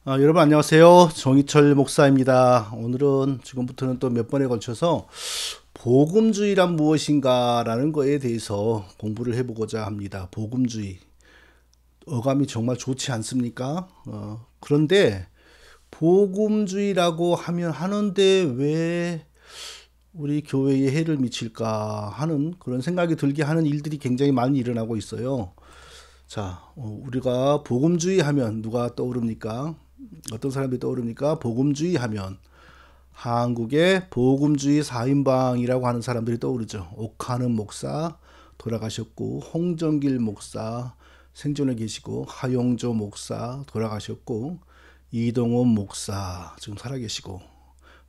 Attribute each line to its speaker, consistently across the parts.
Speaker 1: 여러분 안녕하세요. 정희철 목사입니다. 오늘은 지금부터는 또 몇 번에 걸쳐서 복음주의란 무엇인가라는 거에 대해서 공부를 해보고자 합니다. 복음주의. 어감이 정말 좋지 않습니까? 그런데 복음주의라고 하면 하는데 왜 우리 교회에 해를 미칠까 하는 그런 생각이 들게 하는 일들이 굉장히 많이 일어나고 있어요. 자, 우리가 복음주의 하면 누가 떠오릅니까? 어떤 사람들이 떠오릅니까? 복음주의 하면 한국의 복음주의 4인방이라고 하는 사람들이 떠오르죠. 옥하는 목사 돌아가셨고, 홍정길 목사 생존해 계시고, 하용조 목사 돌아가셨고, 이동원 목사 지금 살아계시고,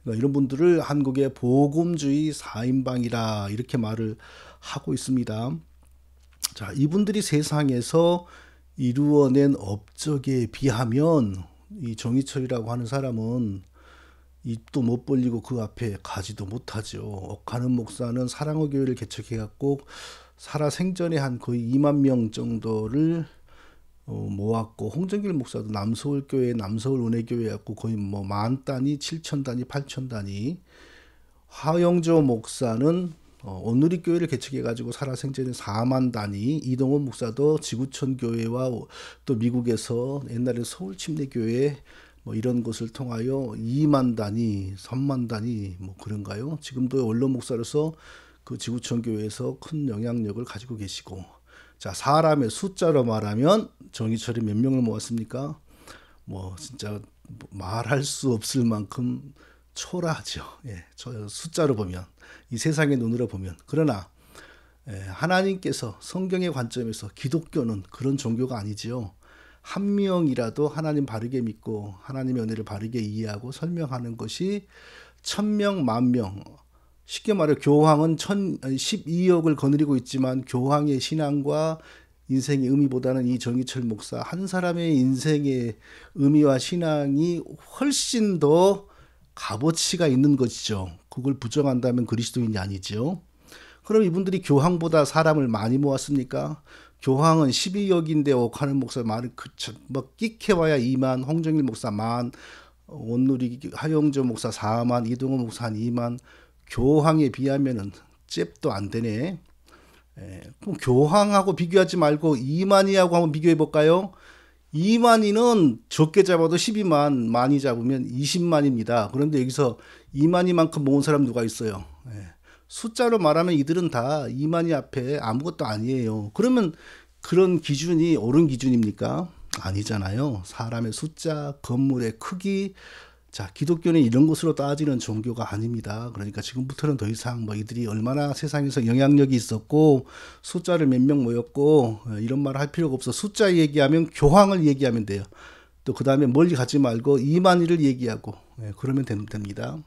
Speaker 1: 그러니까 이런 분들을 한국의 복음주의 4인방이라 이렇게 말을 하고 있습니다. 자, 이분들이 세상에서 이루어낸 업적에 비하면 이 정희철이라고 하는 사람은 입도 못 벌리고 그 앞에 가지도 못하죠. 옥하는 목사는 사랑의 교회를 개척해갖고 살아생전에 한 거의 2만 명 정도를 모았고, 홍정길 목사도 남서울교회 남서울은혜교회였고 거의 뭐 만 단위, 7천 단위, 8천 단위. 하영조 목사는 온누리교회를 개척해가지고 살아생전에 4만 단위. 이동원 목사도 지구촌 교회와 또 미국에서 옛날에 서울침례교회 뭐 이런 것을 통하여 2만 단위, 3만 단위 뭐 그런가요? 지금도 원로 목사로서 그 지구촌 교회에서 큰 영향력을 가지고 계시고, 자, 사람의 숫자로 말하면 정희철이 몇 명을 모았습니까? 뭐 진짜 말할 수 없을 만큼 초라하죠. 예, 저 숫자로 보면, 이 세상의 눈으로 보면. 그러나 하나님께서 성경의 관점에서 기독교는 그런 종교가 아니지요. 한 명이라도 하나님 바르게 믿고 하나님의 은혜를 바르게 이해하고 설명하는 것이 1,000명, 10,000명. 쉽게 말해 교황은 12억을 거느리고 있지만 교황의 신앙과 인생의 의미보다는 이 정희철 목사 한 사람의 인생의 의미와 신앙이 훨씬 더 값어치가 있는 것이죠. 그걸 부정한다면 그리스도인이 아니죠. 그럼 이분들이 교황보다 사람을 많이 모았습니까? 교황은 12억인데 옥하는 목사 말은 뭐 끼케와야 2만, 홍정일 목사 만, 온누리 하영조 목사 4만, 이동호 목사 한 2만. 교황에 비하면은 잽도 안 되네. 그럼 교황하고 비교하지 말고 이만희하고 한번 비교해 볼까요? 이만희는 적게 잡아도 12만, 많이 잡으면 20만입니다. 그런데 여기서 이만희만큼 모은 사람 누가 있어요? 숫자로 말하면 이들은 다 이만희 앞에 아무것도 아니에요. 그러면 그런 기준이 옳은 기준입니까? 아니잖아요. 사람의 숫자, 건물의 크기. 자, 기독교는 이런 것으로 따지는 종교가 아닙니다. 그러니까 지금부터는 더 이상 뭐 이들이 얼마나 세상에서 영향력이 있었고 숫자를 몇 명 모였고 이런 말을 할 필요가 없어. 숫자 얘기하면 교황을 얘기하면 돼요. 또 그 다음에 멀리 가지 말고 이만희를 얘기하고 그러면 됩니다.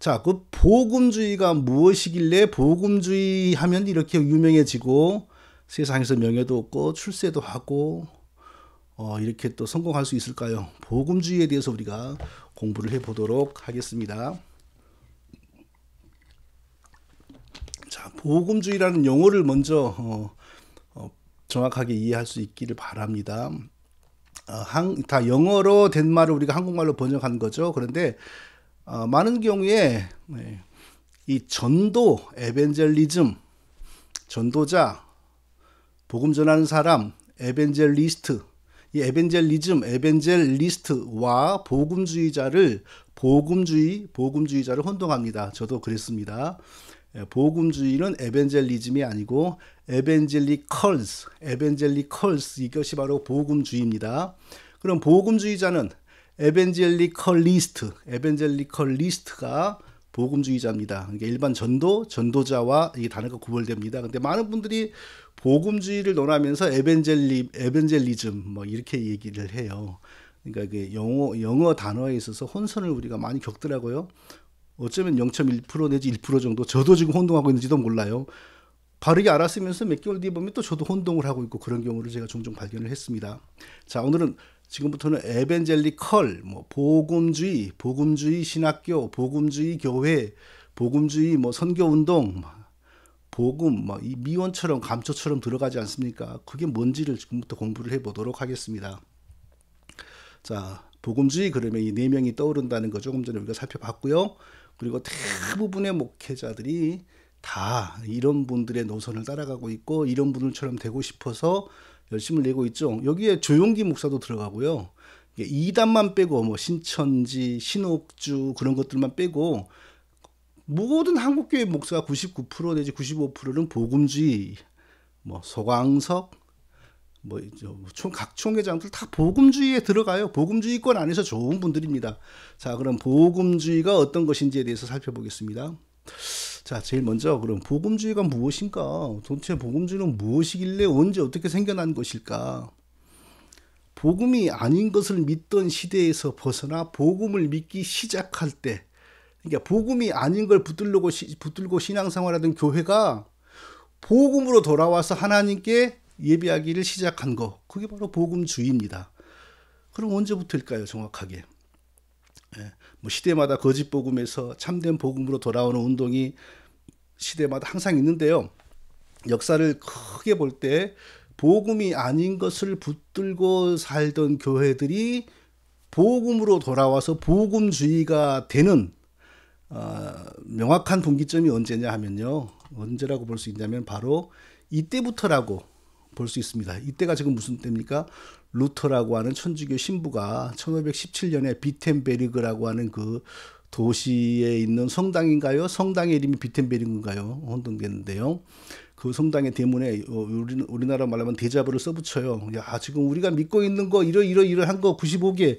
Speaker 1: 자, 그 복음주의가 무엇이길래 복음주의 하면 이렇게 유명해지고 세상에서 명예도 얻고 출세도 하고 이렇게 또 성공할 수 있을까요? 복음주의에 대해서 우리가 공부를 해보도록 하겠습니다. 자, 복음주의라는 용어를 먼저 정확하게 이해할 수 있기를 바랍니다. 다 영어로 된 말을 우리가 한국말로 번역한 거죠. 그런데 많은 경우에 이 전도, 에벤젤리즘, 전도자, 복음 전하는 사람, 에벤젤리스트, 이 에벤젤리즘, 에벤젤리스트와 복음주의자를 복음주의자를 혼동합니다. 저도 그랬습니다. 복음주의는 에벤젤리즘이 아니고 에벤젤리컬스, 이것이 바로 복음주의입니다. 그럼 복음주의자는 에벤젤리컬리스트가 복음주의자입니다. 그러니까 일반 전도자와 이 단어가 구별됩니다. 근데 많은 분들이 복음주의를 논하면서 에벤젤리즘 뭐 이렇게 얘기를 해요. 그러니까 그 영어 단어에 있어서 혼선을 우리가 많이 겪더라고요. 어쩌면 0.1% 내지 1% 정도, 저도 지금 혼동하고 있는지도 몰라요. 바르게 알았으면서 몇 개월 뒤에 보면 또 저도 혼동을 하고 있고 그런 경우를 제가 종종 발견을 했습니다. 자, 오늘은 지금부터는 에벤젤리컬, 뭐 복음주의 신학교, 복음주의 교회, 복음주의 뭐 선교운동, 복음, 뭐 이 미원처럼 감초처럼 들어가지 않습니까? 그게 뭔지를 지금부터 공부를 해보도록 하겠습니다. 자, 복음주의 그러면 이 네 명이 떠오른다는 거 조금 전에 우리가 살펴봤고요. 그리고 대부분의 목회자들이 다 이런 분들의 노선을 따라가고 있고 이런 분들처럼 되고 싶어서 열심을 내고 있죠. 여기에 조용기 목사도 들어가고요. 이단만 빼고 뭐 신천지, 신옥주 그런 것들만 빼고 모든 한국교회 목사가 99% 내지 95%는 복음주의, 뭐 소광석, 각 총회장들 다 복음주의에 들어가요. 복음주의권 안에서 좋은 분들입니다. 자, 그럼 복음주의가 어떤 것인지에 대해서 살펴보겠습니다. 자, 제일 먼저 그럼 복음주의가 무엇인가? 도대체 복음주의는 무엇이길래 언제 어떻게 생겨난 것일까? 복음이 아닌 것을 믿던 시대에서 벗어나 복음을 믿기 시작할 때, 그러니까 복음이 아닌 걸 붙들고 신앙생활하던 교회가 복음으로 돌아와서 하나님께 예배하기를 시작한 거, 그게 바로 복음주의입니다. 그럼 언제부터일까요, 정확하게? 뭐 시대마다 거짓 복음에서 참된 복음으로 돌아오는 운동이 시대마다 항상 있는데요. 역사를 크게 볼 때 복음이 아닌 것을 붙들고 살던 교회들이 복음으로 돌아와서 복음주의가 되는 명확한 분기점이 언제냐 하면요. 언제라고 볼 수 있냐면 바로 이때부터라고 볼 수 있습니다. 이때가 지금 무슨 때입니까? 루터라고 하는 천주교 신부가 1517년에 비텐베르그라고 하는 그 도시에 있는 성당인가요? 성당의 이름이 비텐베르그인가요? 혼동되는데요. 그 성당의 대문에 우리나라 말로 하면 대자보를 써붙여요. 야, 지금 우리가 믿고 있는 거 이러한 거 95개,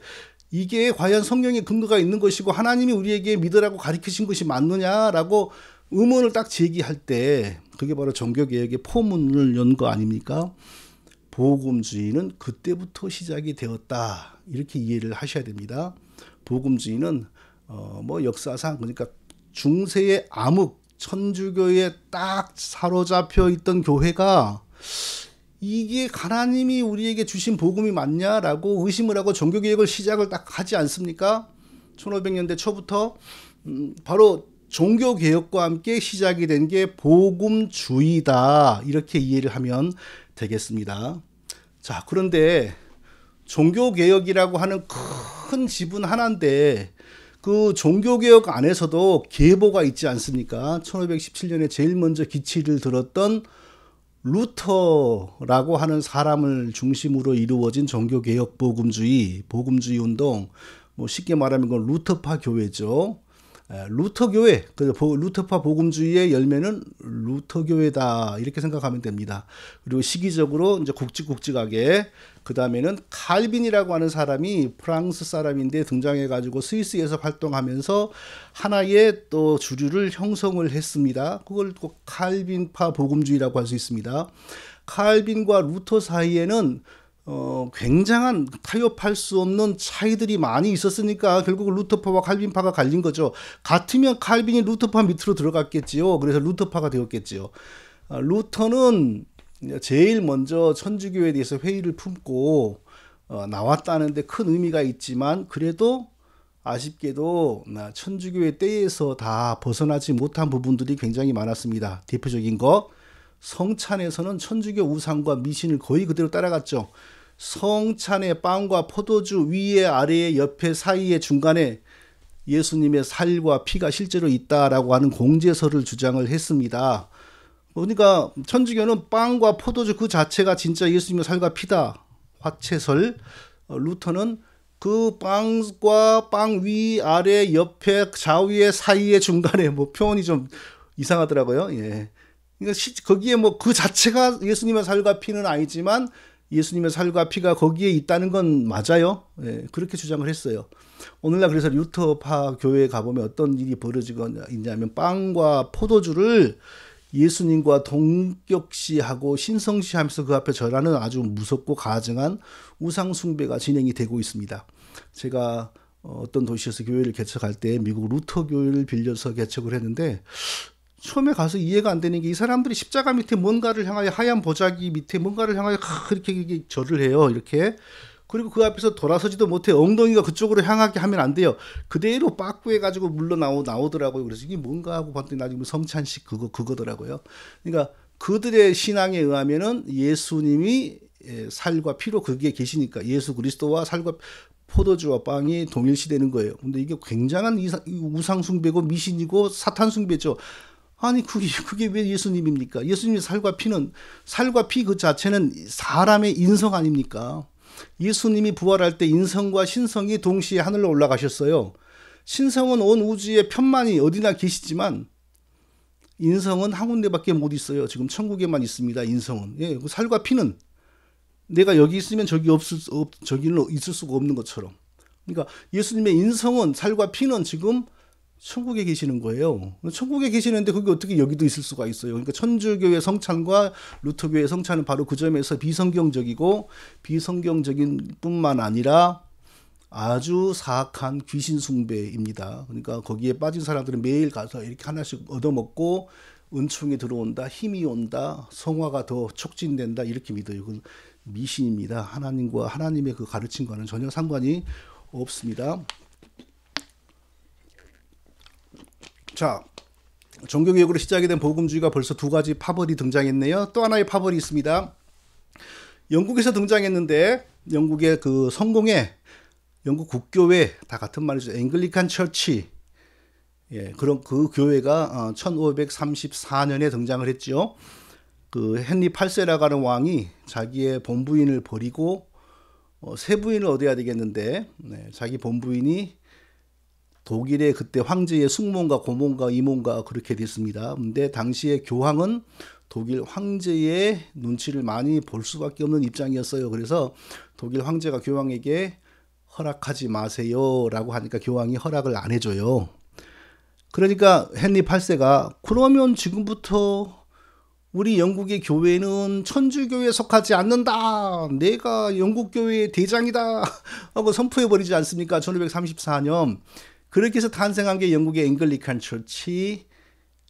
Speaker 1: 이게 과연 성경에 근거가 있는 것이고 하나님이 우리에게 믿으라고 가르치신 것이 맞느냐라고 의문을 딱 제기할 때, 그게 바로 종교개혁의 포문을 연 거 아닙니까? 복음주의는 그때부터 시작이 되었다, 이렇게 이해를 하셔야 됩니다. 복음주의는 역사상, 그러니까 중세의 암흑 천주교에 딱 사로잡혀 있던 교회가 이게 하나님이 우리에게 주신 복음이 맞냐라고 의심을 하고 종교개혁을 시작을 딱 하지 않습니까? 1500년대 초부터 바로 종교개혁과 함께 시작이 된 게 복음주의다, 이렇게 이해를 하면 되겠습니다. 자, 그런데 종교개혁이라고 하는 큰 지분 하나인데 그 종교개혁 안에서도 계보가 있지 않습니까? 1517년에 제일 먼저 기치를 들었던 루터라고 하는 사람을 중심으로 이루어진 종교개혁 복음주의 운동, 뭐 쉽게 말하면 그건 루터파 교회죠. 루터교회, 루터파 복음주의의 열매는 루터교회다, 이렇게 생각하면 됩니다. 그리고 시기적으로 이제 굵직굵직하게 그 다음에는 칼빈이라고 하는 사람이 프랑스 사람인데 등장해가지고 스위스에서 활동하면서 하나의 또 주류를 형성을 했습니다. 그걸 또 칼빈파 복음주의라고 할 수 있습니다. 칼빈과 루터 사이에는 굉장한 타협할 수 없는 차이들이 많이 있었으니까 결국 루터파와 칼빈파가 갈린 거죠. 같으면 칼빈이 루터파 밑으로 들어갔겠지요. 그래서 루터파가 되었겠지요. 루터는 제일 먼저 천주교에 대해서 회의를 품고 나왔다는데 큰 의미가 있지만, 그래도 아쉽게도 천주교의 때에서 다 벗어나지 못한 부분들이 굉장히 많았습니다. 대표적인 거, 성찬에서는 천주교 우상과 미신을 거의 그대로 따라갔죠. 성찬의 빵과 포도주 위에 아래에 옆에 사이에 중간에 예수님의 살과 피가 실제로 있다라고 하는 공제서를 주장을 했습니다. 그러니까 천주교는 빵과 포도주 그 자체가 진짜 예수님의 살과 피다, 화채설. 루터는 그 빵과 빵 위 아래 옆에 좌우에 사이에 중간에, 뭐 표현이 좀 이상하더라고요. 예. 그러니까 거기에 뭐 그 자체가 예수님의 살과 피는 아니지만 예수님의 살과 피가 거기에 있다는 건 맞아요. 예, 그렇게 주장을 했어요. 오늘날 그래서 루터파 교회에 가보면 어떤 일이 벌어지고 있냐면 빵과 포도주를 예수님과 동격시하고 신성시하면서 그 앞에 절하는 아주 무섭고 가증한 우상숭배가 진행이 되고 있습니다. 제가 어떤 도시에서 교회를 개척할 때 미국 루터 교회를 빌려서 개척을 했는데, 처음에 가서 이해가 안 되는 게 이 사람들이 십자가 밑에 뭔가를 향하여, 하얀 보자기 밑에 뭔가를 향하여 그렇게 절을 해요. 이렇게. 그리고 그 앞에서 돌아서지도 못해. 엉덩이가 그쪽으로 향하게 하면 안 돼요. 그대로 빠꾸해가지고 물러 나오더라고요. 그래서 이게 뭔가 하고 봤더니 나중에 성찬식 그거더라고요. 그러니까 그들의 신앙에 의하면은 예수님이 살과 피로 거기에 계시니까, 예수 그리스도와 살과 포도주와 빵이 동일시되는 거예요. 근데 이게 굉장한 우상숭배고 미신이고 사탄숭배죠. 아니 그게 왜 예수님입니까? 예수님의 살과 피 그 자체는 사람의 인성 아닙니까? 예수님이 부활할 때 인성과 신성이 동시에 하늘로 올라가셨어요. 신성은 온 우주에 편만이 어디나 계시지만 인성은 한 군데밖에 못 있어요. 지금 천국에만 있습니다. 인성은. 예, 살과 피는 내가 여기 있으면 저기는 있을 수가 없는 것처럼. 그러니까 예수님의 인성은 살과 피는 지금 천국에 계시는 거예요. 천국에 계시는데 그게 어떻게 여기도 있을 수가 있어요. 그러니까 천주교의 성찬과 루터교의 성찬은 바로 그 점에서 비성경적이고 비성경적인 뿐만 아니라 아주 사악한 귀신 숭배입니다. 그러니까 거기에 빠진 사람들은 매일 가서 이렇게 하나씩 얻어먹고 은총이 들어온다, 힘이 온다, 성화가 더 촉진된다 이렇게 믿어요. 그건 미신입니다. 하나님과 하나님의 그 가르침과는 전혀 상관이 없습니다. 자, 종교개혁으로 시작이 된 복음주의가 벌써 두 가지 파벌이 등장했네요. 또 하나의 파벌이 있습니다. 영국에서 등장했는데 영국의 그 성공회, 영국 국교회 다 같은 말이죠. 앵글리칸 처치. 예, 그런 그 교회가 1534년에 등장을 했죠. 그 헨리 8세라고 하는 왕이 자기의 본부인을 버리고 새 부인을 얻어야 되겠는데 자기 본부인이 독일의 그때 황제의 숙모인가 고모인가 이모인가 그렇게 됐습니다. 근데 당시에 교황은 독일 황제의 눈치를 많이 볼 수밖에 없는 입장이었어요. 그래서 독일 황제가 교황에게 허락하지 마세요 라고 하니까 교황이 허락을 안 해줘요. 그러니까 헨리 8세가 그러면 지금부터 우리 영국의 교회는 천주교에 속하지 않는다. 내가 영국교회의 대장이다 하고 선포해버리지 않습니까? 1534년. 그렇게 해서 탄생한 게 영국의 앵글리칸 처치,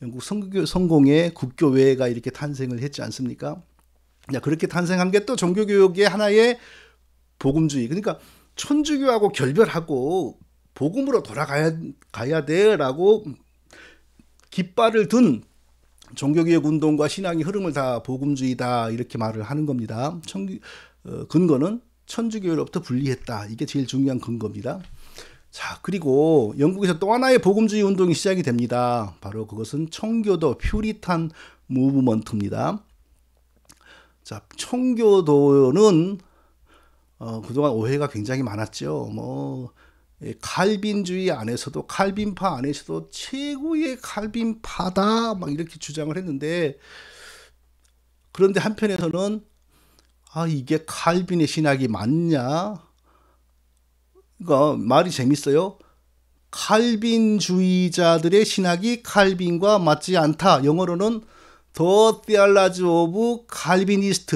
Speaker 1: 영국 성공의 국교회가 이렇게 탄생을 했지 않습니까? 그렇게 탄생한 게 또 종교교육의 하나의 복음주의. 그러니까 천주교하고 결별하고 복음으로 돌아가야 돼라고 깃발을 든 종교개혁 운동과 신앙의 흐름을 다 복음주의다 이렇게 말을 하는 겁니다. 근거는 천주교로부터 분리했다. 이게 제일 중요한 근거입니다. 자, 그리고 영국에서 또 하나의 복음주의 운동이 시작이 됩니다. 바로 그것은 청교도 퓨리탄 무브먼트입니다. 자, 청교도는 그동안 오해가 굉장히 많았죠. 칼빈주의 안에서도 칼빈파 안에서도 최고의 칼빈파다 막 이렇게 주장을 했는데, 그런데 한편에서는 이게 칼빈의 신학이 맞냐? 그러니까 말이 재밌어요. 칼빈주의자들의 신학이 칼빈과 맞지 않다. 영어로는 The Theology of Calvinist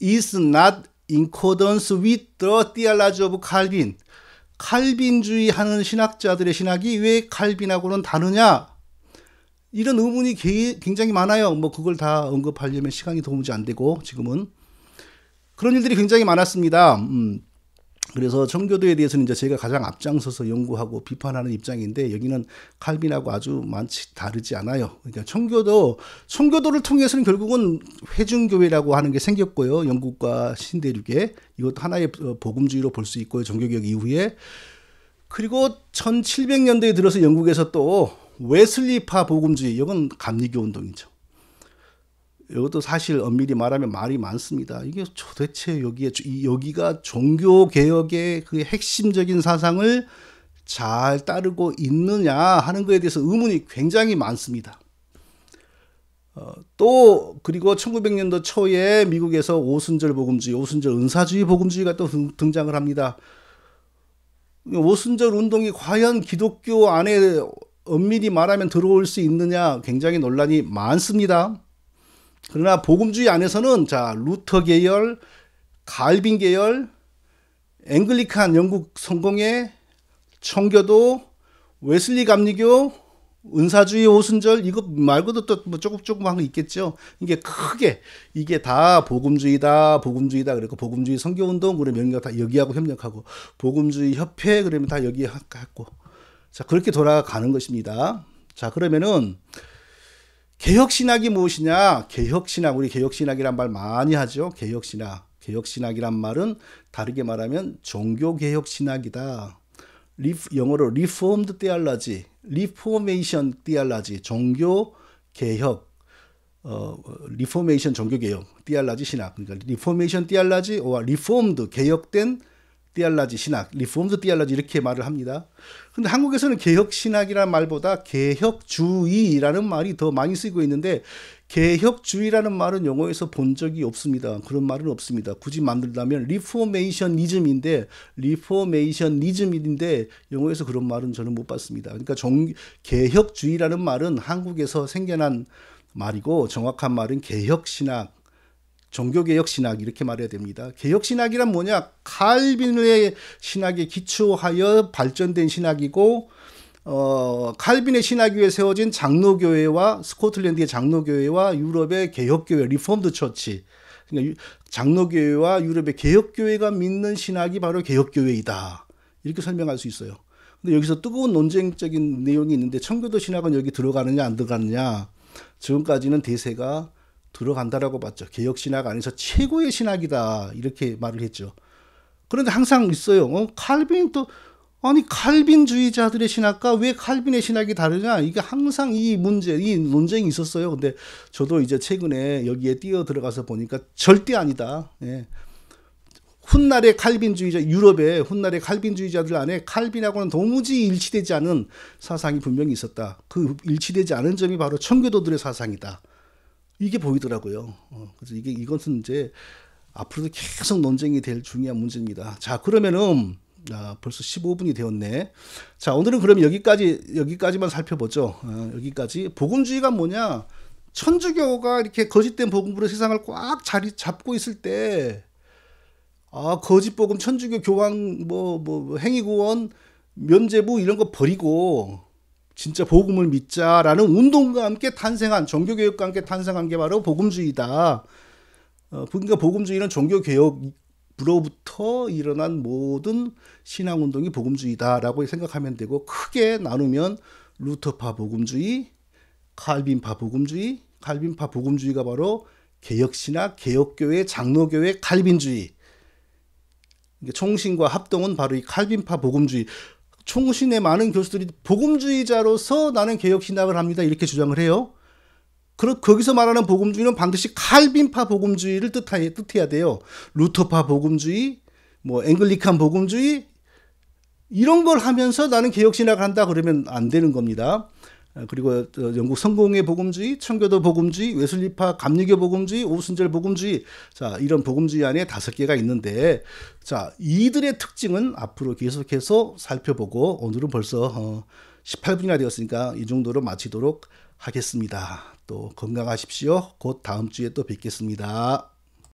Speaker 1: is not in accordance with the theology of Calvin. 칼빈주의 하는 신학자들의 신학이 왜 칼빈하고는 다르냐? 이런 의문이 굉장히 많아요. 그걸 다 언급하려면 시간이 도무지 안 되고 지금은 그런 일들이 굉장히 많았습니다. 그래서 청교도에 대해서는 이제 제가 가장 앞장서서 연구하고 비판하는 입장인데, 여기는 칼빈하고 아주 많이 다르지 않아요. 그러니까 청교도를 통해서는 결국은 회중교회라고 하는 게 생겼고요. 영국과 신대륙에 이것도 하나의 복음주의로 볼 수 있고요. 종교개혁 이후에. 그리고 1700년대에 들어서 영국에서 또 웨슬리파 복음주의, 이건 감리교 운동이죠. 이것도 사실 엄밀히 말하면 말이 많습니다. 이게 도대체 여기가 종교개혁의 그 핵심적인 사상을 잘 따르고 있느냐 하는 것에 대해서 의문이 굉장히 많습니다. 또 그리고 1900년도 초에 미국에서 오순절 복음주의, 오순절 은사주의 복음주의가 또 등장을 합니다. 오순절 운동이 과연 기독교 안에 엄밀히 말하면 들어올 수 있느냐 굉장히 논란이 많습니다. 그러나 복음주의 안에서는 루터 계열, 칼빈 계열, 앵글리칸 영국 성공회, 청교도, 웨슬리 감리교, 은사주의 오순절, 이거 말고도 또 조금 있겠죠. 이게 크게 이게 다 복음주의다. 그리고 복음주의 선교운동 그러면 다 여기하고 협력하고, 복음주의 협회 그러면 다 여기 하고, 그렇게 돌아가는 것입니다. 그러면은 개혁신학이 무엇이냐? 개혁신학, 우리 개혁신학이란 말 많이 하죠. 개혁신학 개혁신학이란 말은 다르게 말하면 종교개혁신학이다. 영어로 Reformed Theology, Reformation Theology, 종교개혁, Reformation 종교개혁, Theology 신학. 그러니까 Reformation Theology, Reformed 개혁된 Theology 신학, Reformed Theology 이렇게 말을 합니다. 근데 한국에서는 개혁신학이라는 말보다 개혁주의라는 말이 더 많이 쓰이고 있는데 개혁주의라는 말은 영어에서 본 적이 없습니다. 그런 말은 없습니다. 굳이 만들다면 리포메이션이즘인데 영어에서 그런 말은 저는 못 봤습니다. 그러니까 개혁주의라는 말은 한국에서 생겨난 말이고 정확한 말은 개혁신학, 종교개혁신학 이렇게 말해야 됩니다. 개혁신학이란 뭐냐? 칼빈의 신학에 기초하여 발전된 신학이고 칼빈의 신학 위에 세워진 장로교회와 스코틀랜드의 장로교회와 유럽의 개혁교회 리폼드 처치, 그러니까 장로교회와 유럽의 개혁교회가 믿는 신학이 바로 개혁교회이다. 이렇게 설명할 수 있어요. 근데 여기서 뜨거운 논쟁적인 내용이 있는데 청교도 신학은 여기 들어가느냐 안 들어가느냐. 지금까지는 대세가 들어간다라고 봤죠. 개혁신학 안에서 최고의 신학이다 이렇게 말을 했죠. 그런데 항상 있어요. 칼빈 또 아니 칼빈주의자들의 신학과 왜 칼빈의 신학이 다르냐, 이게 항상 이 논쟁이 있었어요. 근데 저도 이제 최근에 여기에 뛰어 들어가서 보니까 절대 아니다. 예. 훗날의 칼빈주의자, 유럽의 훗날의 칼빈주의자들 안에 칼빈하고는 도무지 일치되지 않은 사상이 분명히 있었다. 그 일치되지 않은 점이 바로 청교도들의 사상이다. 이게 보이더라고요. 그래서 이것은 이제 앞으로도 계속 논쟁이 될 중요한 문제입니다. 자, 그러면은 벌써 15분이 되었네. 자, 오늘은 그럼 여기까지만 살펴보죠. 여기까지. 복음주의가 뭐냐? 천주교가 이렇게 거짓된 복음으로 세상을 꽉 자리 잡고 있을 때, 거짓 복음, 천주교 교황, 행위구원, 면죄부 이런 거 버리고 진짜 복음을 믿자라는 운동과 함께 탄생한, 종교개혁과 함께 탄생한 게 바로 복음주의다. 그러니까 복음주의는 종교개혁으로부터 일어난 모든 신앙운동이 복음주의다라고 생각하면 되고, 크게 나누면 루터파 복음주의, 칼빈파 복음주의, 칼빈파 복음주의가 바로 개혁신학, 개혁교회, 장로교회, 칼빈주의. 총신과 합동은 바로 이 칼빈파 복음주의. 총신의 많은 교수들이 복음주의자로서 나는 개혁신학을 합니다 이렇게 주장을 해요. 거기서 말하는 복음주의는 반드시 칼빈파 복음주의를 뜻해야 돼요. 루터파 복음주의, 앵글리칸 복음주의 이런 걸 하면서 나는 개혁신학을 한다 그러면 안 되는 겁니다. 그리고 영국 성공회 복음주의, 청교도 복음주의, 웨슬리파 감리교 복음주의, 오순절 복음주의, 자, 이런 복음주의 안에 5개가 있는데, 자, 이들의 특징은 앞으로 계속해서 살펴보고, 오늘은 벌써 18분이나 되었으니까 이 정도로 마치도록 하겠습니다. 또 건강하십시오. 곧 다음 주에 또 뵙겠습니다.